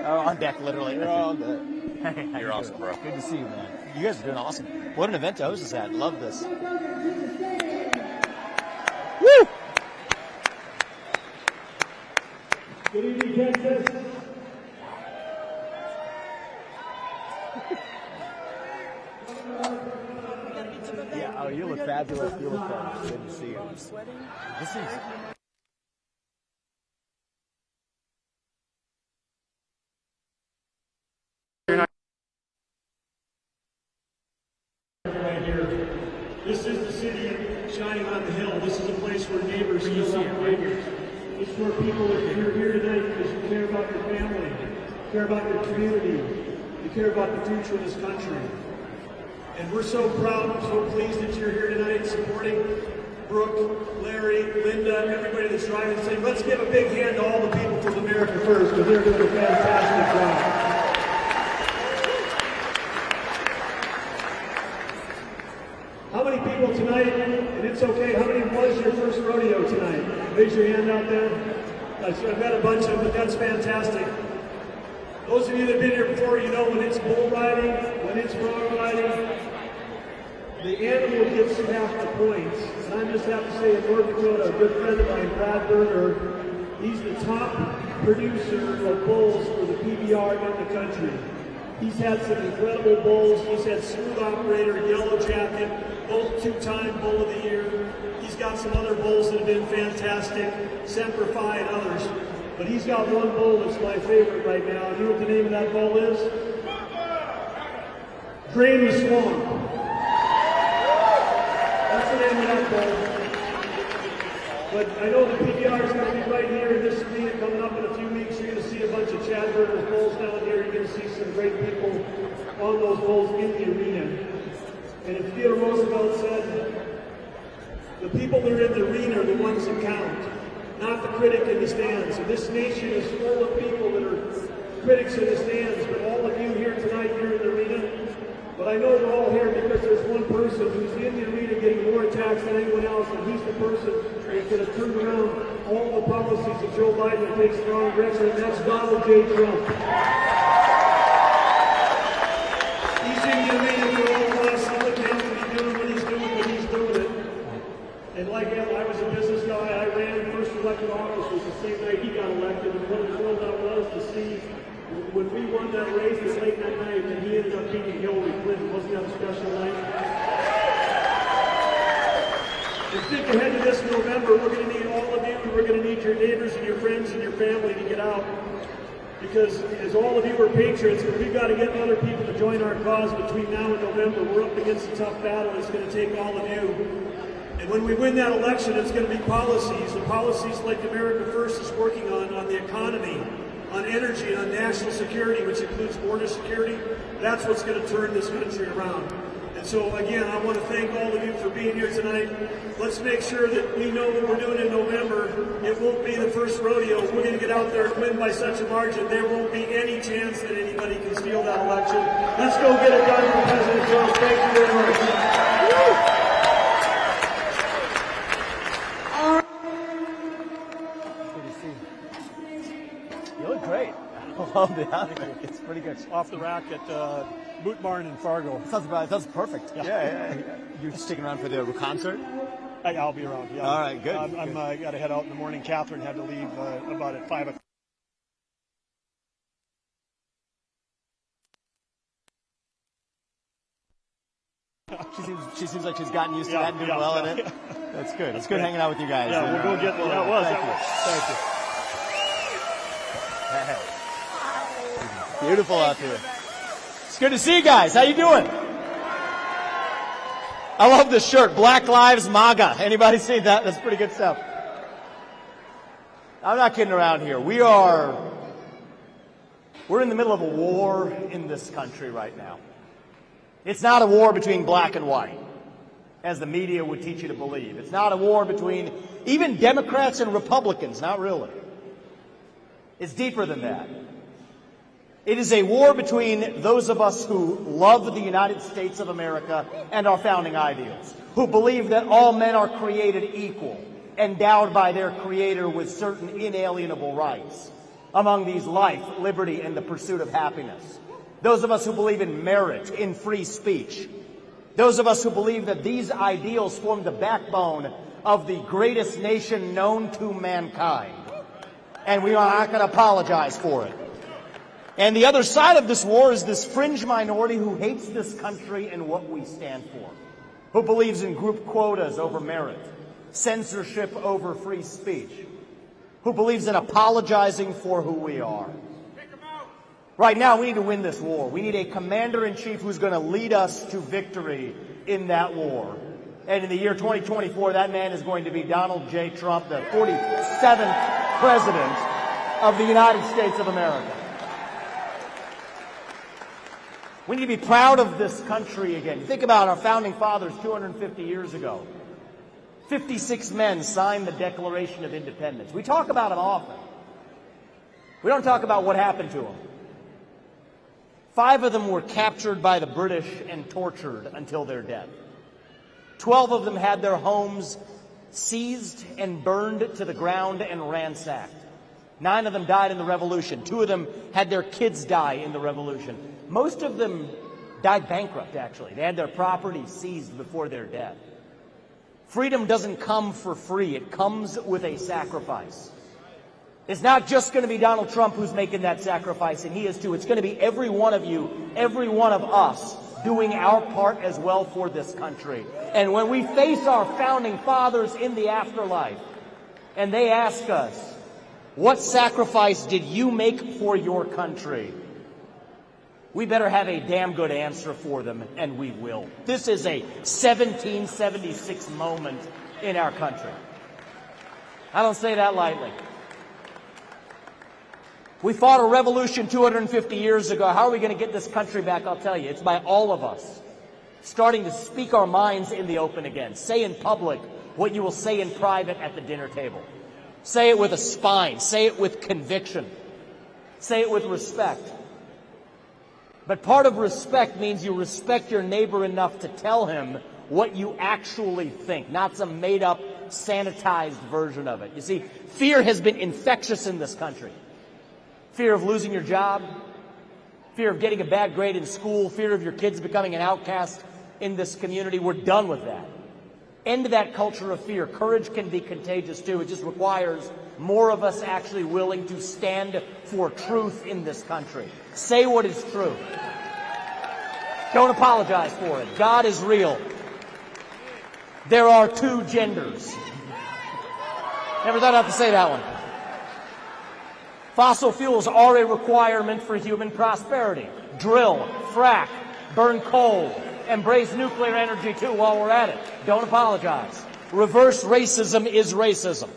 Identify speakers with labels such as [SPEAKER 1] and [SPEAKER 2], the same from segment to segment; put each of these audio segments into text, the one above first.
[SPEAKER 1] on deck, literally.
[SPEAKER 2] We're all good.
[SPEAKER 1] Hey,
[SPEAKER 3] You're awesome, bro.
[SPEAKER 1] Good to see you, man. You guys are doing awesome. What an event to host this at. Love this. Woo!
[SPEAKER 4] Good evening, Kansas.
[SPEAKER 1] Yeah, oh, you look fabulous. You look fabulous. Good to see you.
[SPEAKER 2] I'm sweating.
[SPEAKER 1] This is...
[SPEAKER 4] Right here. This is the city shining on the hill. This is a place where neighbors still help neighbors. It's where people, if you're here tonight because you care about your family, you care about your community, you care about the future of this country. And we're so proud and so pleased that you're here tonight supporting Brooke, Larry, Linda, everybody that's driving, saying, let's give a big hand to all the people from America First, because they're doing a fantastic job. How many people tonight, and it's okay, how many was your first rodeo tonight? Raise your hand out there. I've got a bunch of them, but that's fantastic. Those of you that have been here before, you know when it's bull riding, when it's bronc riding, the animal gets half the points. And I just have to say, in North Dakota, a good friend of mine, Brad Berger, he's the top producer of bulls for the PBR in the country. He's had some incredible bulls. He's had Smooth Operator, Yellow Jacket, both two-time Bull of the Year. He's got some other bulls that have been fantastic, Semper Fi and others. But he's got one bull that's my favorite right now. You know what the name of that bull is? Drain the Swamp. That's the name of that bull. But I know the PBR is going to be right here in this arena coming up in a few weeks. You're going to see a bunch of Chad Berger's bulls down here. You're going to see some great people on those bulls in the arena. And as Theodore Roosevelt said, the people that are in the arena are the ones that count, not the critic in the stands. And this nation is full of people that are critics in the stands, but all of you here tonight, you're in the arena. But I know we're all here because there's one person who's in the arena getting more attacks than anyone else, and he's the person who's going to turn around all the policies of Joe Biden and take strong direction, and that's Donald J. Trump. He's in the arena for all of us. Look at him to be doing what he's doing, but he's doing it. And like him, I was a business guy. I ran first elected office was the same night he got elected, and what a thrill that was to see when we won that race this late that night, and he ended up beating Hillary Clinton. Wasn't that a special night? And think ahead to this November, we're going to need all of you, and we're going to need your neighbors and your friends and your family to get out. Because as all of you are patriots, we've got to get other people to join our cause between now and November. We're up against a tough battle. It's going to take all of you. And when we win that election, it's going to be policies, the policies like America First is working on the economy, on energy, and on national security, which includes border security. That's what's going to turn this country around. And so, again, I want to thank all of you for being here tonight. Let's make sure that we know what we're doing in November. It won't be the first rodeo. We're going to get out there and win by such a margin. There won't be any chance that anybody can steal that election. Let's go get it done for President Trump. Thank you very much.
[SPEAKER 1] You look great. I love the outfit. It's pretty good.
[SPEAKER 4] Off the rack at Boot Barn in Fargo.
[SPEAKER 1] Sounds perfect. Yeah. You're sticking around for the concert?
[SPEAKER 4] I'll be around, yeah.
[SPEAKER 1] All right, good.
[SPEAKER 4] I'm got to head out in the morning. Catherine had to leave about at 5 o'clock.
[SPEAKER 1] She seems like she's gotten used to that and doing well in it. That's good. It's good hanging out with you guys.
[SPEAKER 4] Yeah, we'll go get one. That was. Thank you.
[SPEAKER 1] Beautiful out here. It's good to see you guys. How you doing? I love this shirt. Black Lives MAGA. Anybody see that? That's pretty good stuff. I'm not kidding around here. We're in the middle of a war in this country right now. It's not a war between black and white, as the media would teach you to believe. It's not a war between even Democrats and Republicans. Not really. It's deeper than that. It is a war between those of us who love the United States of America and our founding ideals, who believe that all men are created equal, endowed by their Creator with certain inalienable rights, among these life, liberty, and the pursuit of happiness. Those of us who believe in merit, in free speech. Those of us who believe that these ideals form the backbone of the greatest nation known to mankind. And we are not going to apologize for it. And the other side of this war is this fringe minority who hates this country and what we stand for, who believes in group quotas over merit, censorship over free speech, who believes in apologizing for who we are. Right now, we need to win this war. We need a commander-in-chief who's going to lead us to victory in that war. And in the year 2024, that man is going to be Donald J. Trump, the 47th President of the United States of America. We need to be proud of this country again. Think about our founding fathers 250 years ago. 56 men signed the Declaration of Independence. We talk about them often. We don't talk about what happened to them. 5 of them were captured by the British and tortured until their death. 12 of them had their homes seized and burned to the ground and ransacked. 9 of them died in the Revolution. 2 of them had their kids die in the Revolution. Most of them died bankrupt, actually. They had their property seized before their death. Freedom doesn't come for free. It comes with a sacrifice. It's not just going to be Donald Trump who's making that sacrifice, and he is too. It's going to be every one of you, every one of us, doing our part as well for this country. And when we face our founding fathers in the afterlife, and they ask us, what sacrifice did you make for your country? We better have a damn good answer for them, and we will. This is a 1776 moment in our country. I don't say that lightly. We fought a revolution 250 years ago. How are we going to get this country back? I'll tell you. It's by all of us starting to speak our minds in the open again. Say in public what you will say in private at the dinner table. Say it with a spine. Say it with conviction. Say it with respect. But part of respect means you respect your neighbor enough to tell him what you actually think, not some made-up, sanitized version of it. You see, fear has been infectious in this country. Fear of losing your job, fear of getting a bad grade in school, fear of your kids becoming an outcast in this community. We're done with that. End that culture of fear. Courage can be contagious too. It just requires more of us actually willing to stand for truth in this country. Say what is true. Don't apologize for it. God is real. There are 2 genders. Never thought I'd have to say that one. Fossil fuels are a requirement for human prosperity. Drill, frack, burn coal, embrace nuclear energy too while we're at it. Don't apologize. Reverse racism is racism.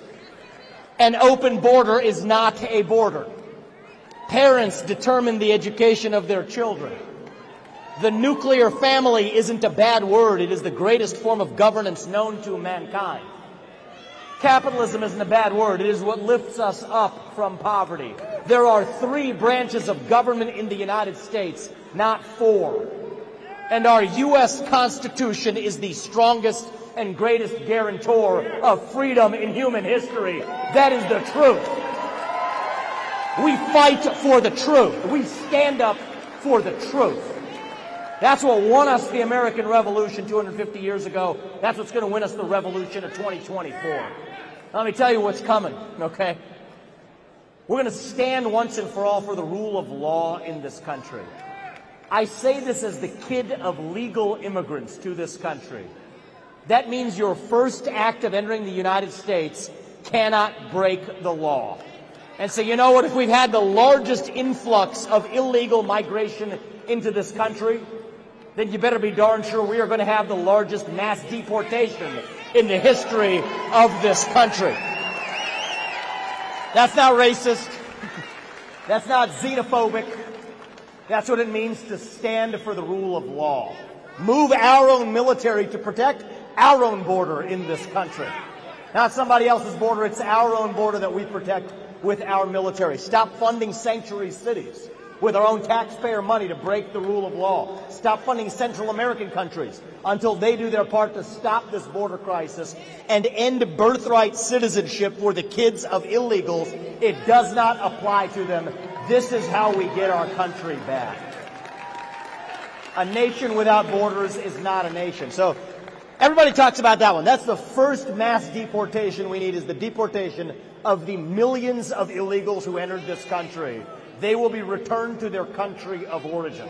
[SPEAKER 1] An open border is not a border. Parents determine the education of their children. The nuclear family isn't a bad word. It is the greatest form of governance known to mankind. Capitalism isn't a bad word. It is what lifts us up from poverty. There are 3 branches of government in the United States, not 4. And our U.S. Constitution is the strongest and greatest guarantor of freedom in human history. That is the truth. We fight for the truth. We stand up for the truth. That's what won us the American Revolution 250 years ago. That's what's going to win us the Revolution of 2024. Let me tell you what's coming, okay? We're going to stand once and for all for the rule of law in this country. I say this as the kid of legal immigrants to this country. That means your first act of entering the United States cannot break the law. And so you know what? If we've had the largest influx of illegal migration into this country, then you better be darn sure we are going to have the largest mass deportation in the history of this country. That's not racist. That's not xenophobic. That's what it means to stand for the rule of law. Move our own military to protect our own border in this country. Not somebody else's border. It's our own border that we protect with our military. Stop funding sanctuary cities. with our own taxpayer money to break the rule of law. Stop funding Central American countries until they do their part to stop this border crisis and end birthright citizenship for the kids of illegals. It does not apply to them. This is how we get our country back. A nation without borders is not a nation. So everybody talks about that one. That's the first mass deportation we need, is the deportation of the millions of illegals who entered this country. They will be returned to their country of origin.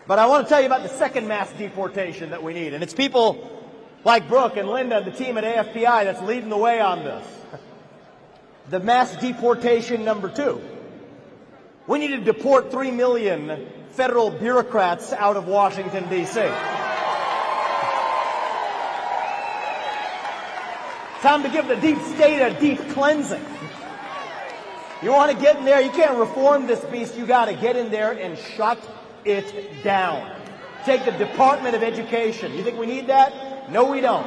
[SPEAKER 1] But I want to tell you about the second mass deportation that we need. And it's people like Brooke and Linda and the team at AFPI that's leading the way on this. The mass deportation number 2. We need to deport 3 million federal bureaucrats out of Washington, D.C. Time to give the deep state a deep cleansing. You want to get in there, you can't reform this beast, you got to get in there and shut it down. Take the Department of Education. You think we need that? No, we don't.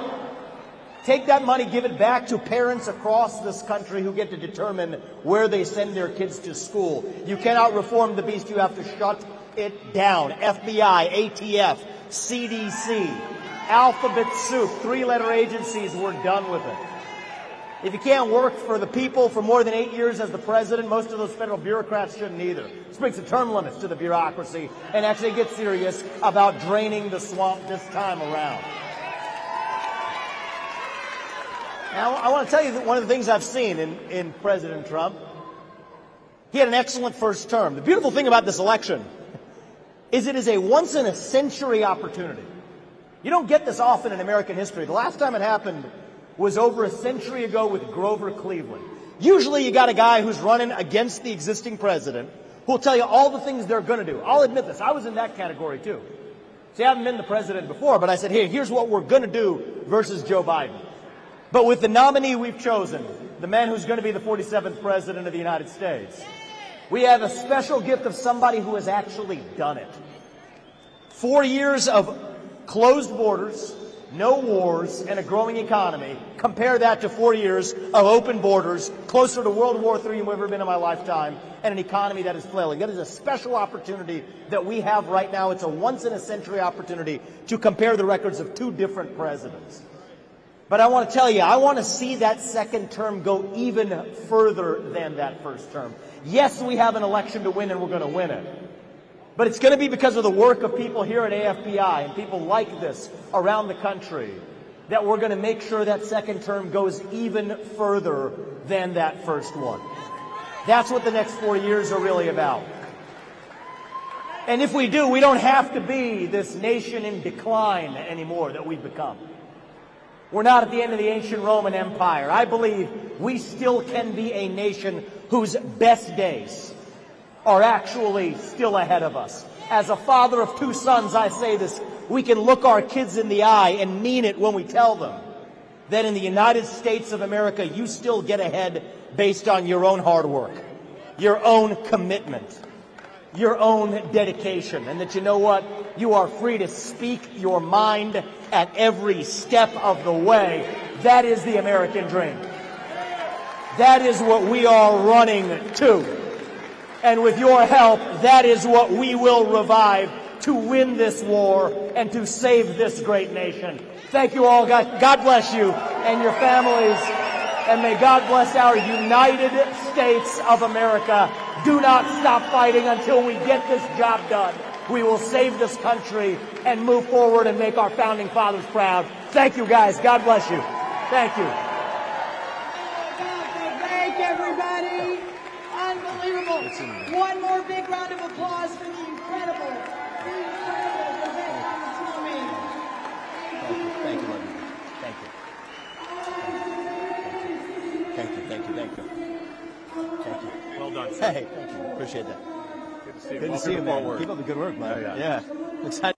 [SPEAKER 1] Take that money, give it back to parents across this country who get to determine where they send their kids to school. You cannot reform the beast, you have to shut it down. FBI, ATF, CDC, alphabet soup, 3-letter agencies, we're done with it. If you can't work for the people for more than 8 years as the president, most of those federal bureaucrats shouldn't either. This brings the term limits to the bureaucracy and actually get serious about draining the swamp this time around. Now, I want to tell you that one of the things I've seen in President Trump, he had an excellent first term. The beautiful thing about this election is it is a once-in-a-century opportunity. You don't get this often in American history. The last time it happened was over a century ago with Grover Cleveland. Usually you got a guy who's running against the existing president who'll tell you all the things they're going to do. I'll admit this. I was in that category too. See, I haven't been the president before, but I said, hey, here's what we're going to do versus Joe Biden. But with the nominee we've chosen, the man who's going to be the 47th president of the United States, we have a special gift of somebody who has actually done it. 4 years of closed borders, no wars, and a growing economy. Compare that to 4 years of open borders, closer to World War III than we've ever been in my lifetime, and an economy that is flailing. That is a special opportunity that we have right now. It's a once-in-a-century opportunity to compare the records of 2 different presidents. But I want to tell you, I want to see that second term go even further than that first term. Yes, we have an election to win, and we're going to win it. But it's going to be because of the work of people here at AFPI and people like this around the country that we're going to make sure that second term goes even further than that first one. That's what the next 4 years are really about. And if we do, we don't have to be this nation in decline anymore that we've become. We're not at the end of the ancient Roman Empire. I believe we still can be a nation whose best days are actually still ahead of us. As a father of 2 sons, I say this, we can look our kids in the eye and mean it when we tell them that in the United States of America, you still get ahead based on your own hard work, your own commitment, your own dedication, and that you know what? You are free to speak your mind at every step of the way. That is the American dream. That is what we are running to. And with your help, that is what we will revive to win this war and to save this great nation. Thank you all. God bless you and your families. And may God bless our United States of America. Do not stop fighting until we get this job done. We will save this country and move forward and make our founding fathers proud. Thank you, guys. God bless you. Thank you.
[SPEAKER 2] Thank everybody. Unbelievable. One more big round of applause for the incredible event on the Tsunami.
[SPEAKER 1] Thank you, everybody. Thank you. Thank you, thank you, thank you. Thank you.
[SPEAKER 3] Well done, sir.
[SPEAKER 1] Hey, thank you. Appreciate that.
[SPEAKER 3] Good to see you.
[SPEAKER 1] Good to see you, man. Keep up the good work, man. Yeah. Excited.